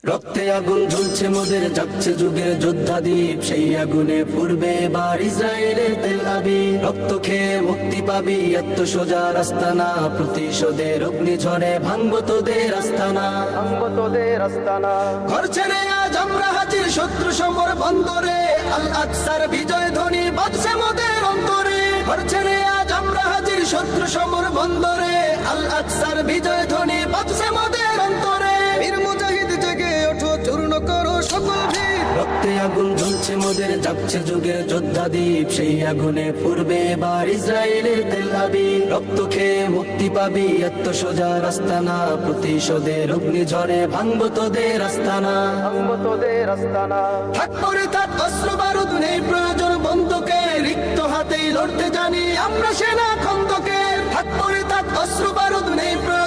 রক্তে আগুন ঝুলছে মোদের, যাচ্ছে যুগের যোদ্ধাদীপ, সেই আগুনে পূর্বে এবার ইসরায়েলের তেল আবিব। রক্ত খেয়ে মুক্তি পাবি, এত সোজা রাস্তা না, প্রতিশোধের অগ্নিঝড়ে ভাঙবো তোদের আস্তানা, ভাঙবো তোদের আস্তানা। ঘর ছেড়ে আজ আমরা হাজির শত্রু সমর বন্দরে, আল আকসার বিজয় ধ্বনি বাজছে মোদের অন্তরে। ঘর ছেড়ে আজ আমরা হাজির শত্রু সমর বন্দরে, আল আকসার বিজয় ধ্বনি বাজছে মোদের অন্তরে। বীর মুজাহিদ জেগে ওঠো, চূর্ণ করো সকল ভিড়। রক্তে আগুন জ্বলছে মোদের, যাচ্ছে যুগের যোদ্ধাদীপ, সেই আগুনে পূর্বে এবার ইসরায়েলের তেল আবিব। রক্ত খেয়ে মুক্তি পাবি, এত সোজা রাস্তা না, প্রতিশোধের অগ্নিঝড়ে ভাঙবো তোদের আস্তানা, ভাঙবো তোদের আস্তানা। থাক পরে থাক অস্ত্র বারুদ, নেই প্রয়োজন বন্ধুকে, রিক্ত হাতেই লড়তে জানি আমরা সেনা খন্দকে। থাক পরে থাক অস্ত্র বারুদ, নেই প্রয়োজন